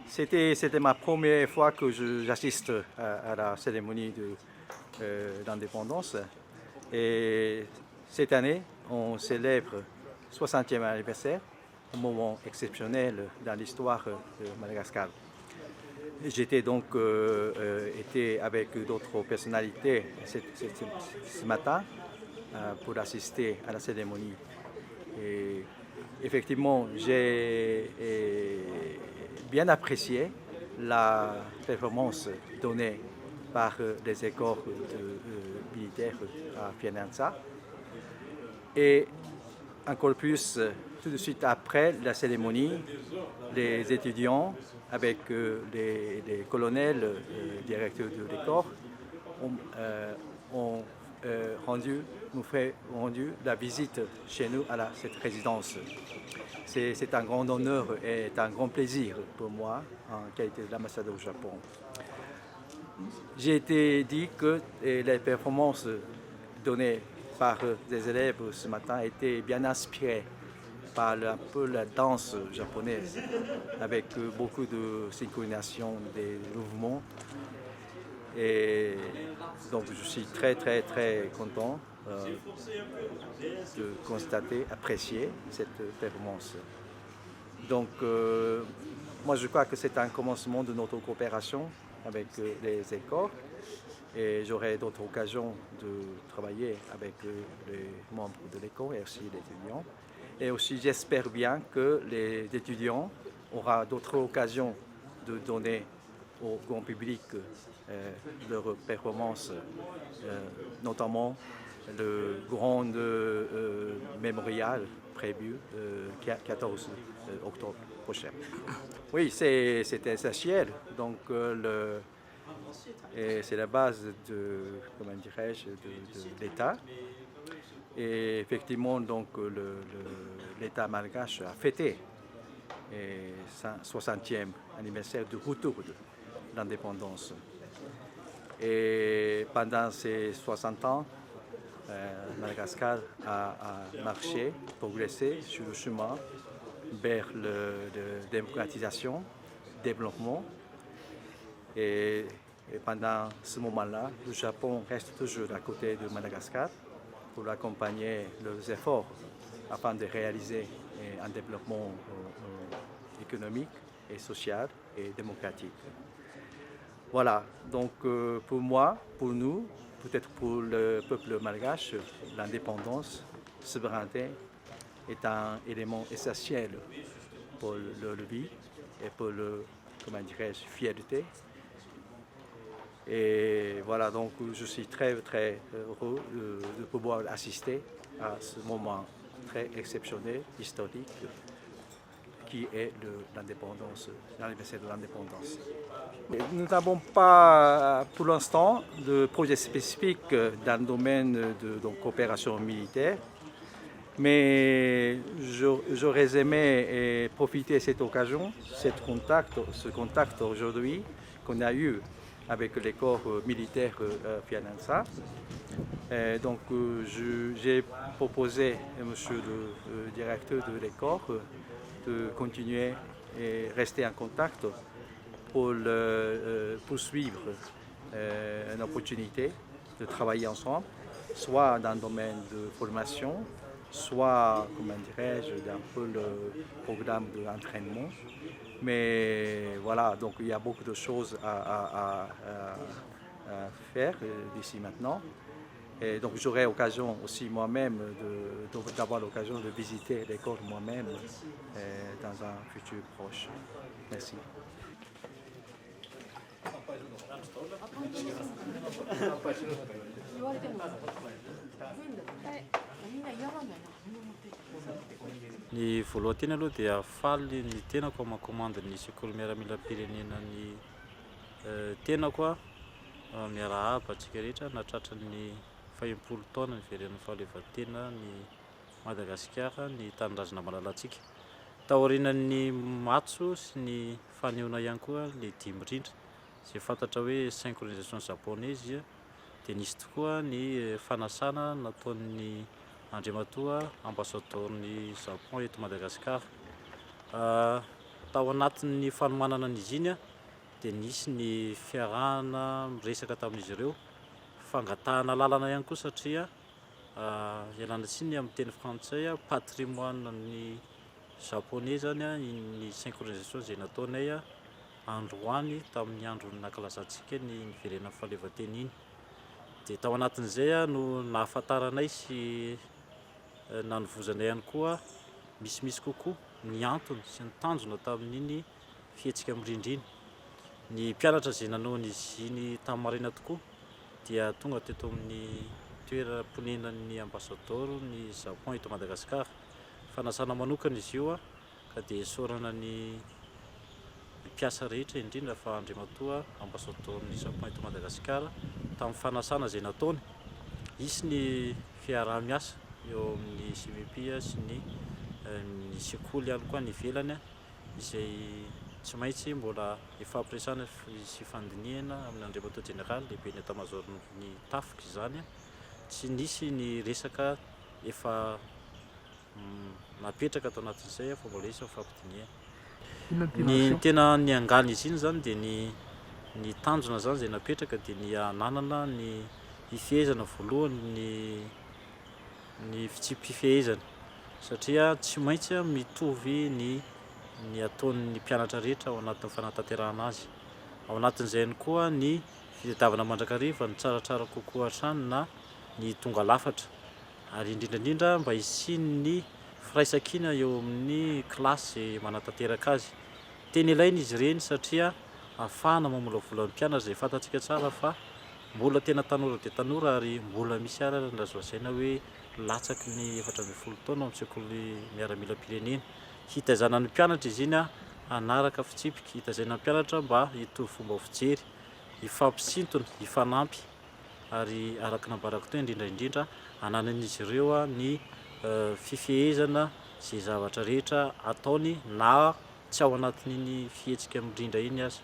C'était ma première fois que j'assiste à la cérémonie d'indépendance. Et cette année, on célèbre 60e anniversaire, un moment exceptionnel dans l'histoire de Madagascar. J'étais donc été avec d'autres personnalités ce matin pour assister à la cérémonie. Et effectivement, j'ai bien apprécié la performance donnée par les écoles militaires à Fianarantsoa. Et encore plus, tout de suite après la cérémonie, les étudiants, avec les colonels, directeurs de l'école, ont nous fait rendu la visite chez nous à cette résidence. C'est un grand honneur et un grand plaisir pour moi en qualité d'ambassadeur au Japon. J'ai été dit que les performances données par des élèves ce matin étaient bien inspirées par un peu la danse japonaise, avec beaucoup de synchronisation des mouvements. Et donc je suis très content de constater, apprécier cette performance. Donc moi je crois que c'est un commencement de notre coopération avec les écoles et j'aurai d'autres occasions de travailler avec les membres de l'école et aussi les étudiants. Et aussi j'espère bien que les étudiants auront d'autres occasions de donner au grand public leur performance, notamment le grand mémorial prévu le 14 octobre prochain. Oui, c'est essentiel. Donc, c'est la base de, comment dirais-je, de l'État. Et effectivement, donc, l'État malgache a fêté son 60e anniversaire de retour de l'indépendance. Et pendant ces 60 ans, Madagascar a marché, progressé sur le chemin vers la démocratisation, le développement. Et pendant ce moment-là, le Japon reste toujours à côté de Madagascar pour accompagner leurs efforts afin de réaliser un développement économique et social et démocratique. Voilà, donc pour moi, pour nous, peut-être pour le peuple malgache, l'indépendance, la souveraineté est un élément essentiel pour leur vie et pour leur, comment dirais-je, fierté. Et voilà, donc je suis très heureux de pouvoir assister à ce moment très exceptionnel, historique, qui est l'indépendance, l'anniversaire de l'indépendance. Nous n'avons pas pour l'instant de projet spécifique dans le domaine de coopération militaire, mais j'aurais aimé profiter de cette occasion, ce contact aujourd'hui qu'on a eu avec les corps militaires Fianarantsoa. Donc j'ai proposé à monsieur le directeur de l'école de continuer et rester en contact pour poursuivre une opportunité de travailler ensemble, soit dans le domaine de formation, soit, comment dirais-je, dans peu le programme d'entraînement. Mais voilà, donc il y a beaucoup de choses à faire d'ici maintenant. Et donc j'aurai l'occasion aussi moi-même d'avoir l'occasion de visiter l'école moi-même dans un futur proche. Merci. Ny voalohany teny aloha dia faly ny tenako amakomandy ny sekoly miaramila pirenena ny tenako miarahaba antsika rehetra nahatratra ny 20 taona ny veren'ny fahaleovantena ny Madagasikara ny tanindrazana malalantsika. Taorian'ny matso sy ny fanehoana ihany koa ny 10 rindra izay fantatra hoe synchronisation japonaise dia nisy tokoa ny fanasana nataon'ny andriamatoa ambassadeur ny Japon eto Madagasikara. tao anatin'ny fanomanana an'izy iny dia nisy ny fiarahana miresaka tamin'izy ireo, fangatahana lalana ihany koa satria ialana tsiny amin'ny teny frantsay patrimoine ny japonais zany ny synchronisation izay nataonay androany tamin'ny andro nankalazatsika ny niverenan'ny fahaleovan-teny iny. Dia tao anatin'izay no nahafantaranay sy nanovozana ihany koa misimisy kokoa ny antony sy ny tanjona tamin'iny fihetsika mirindra iny. Ny mpianatra izay nanaon'izy iny tamin'ny marina tokoa dia tonga teto amin'ny toeram-ponenan'ny ambassadeur ny Japon eto Madagasikara. Fanasana manokana izy io ka dia esorana ny mpiasa rehetra indrindra fa andriamatoa ambassadeur ny Japon eto Madagasikara tamin'ny fanasana izay nataony. Isy ny fiaraha-miasa eo amin'ny CVP sy ny sekoly ihany koa ny ivelany izay tsy maintsy mbola ifampiresana sy fandinihana amin'ny andriamatoa général lehibe ny état-major ny tafika izany. Tsy nisy ny resaka efa napetraka tao anatin'izay fa mbola isy fampidinihana. Ny tena ny angany izy iny zany dia ny tanjona zany izay napetraka dia ny ananana ny ifehezana voalohany ny fitsipifehezana satria tsy maintsy mitovy ny ataon'ny mpianatra rehetra ao anatin'ny fanatanterahana azy. Ao anatin'izay ihany koa ny fitadiavana mandrakariva ny tsaratsara kokoa hatrany na ny tonga lafatra, ary indrindrandrindra mba hisiany firaisan-kina eo amin'ny kilasy manatanteraka azy. Teny ilaina izy ireny satria ahafahana mamolavolan'ny mpianatra izay fantatsika tsara fa mbola tena tanora dia tanora ary mbola misy ara ny lazaina hoe latsaky ny 4 taona amin'ny sekoly miaramilam-pirenena. Hitaizana ny mpianatra izy iny anaraka fitsipika, hitaizana ny mpianatra mba hitovy fomba fijery, hifampisintona, hifanampy, ary araka nambarako teo indrindraindrindra ananan'izy ireo ny fifehezana izay zavatra rehetra ataony na tsy ao anatin'iny fihetsika mirindra iny aza.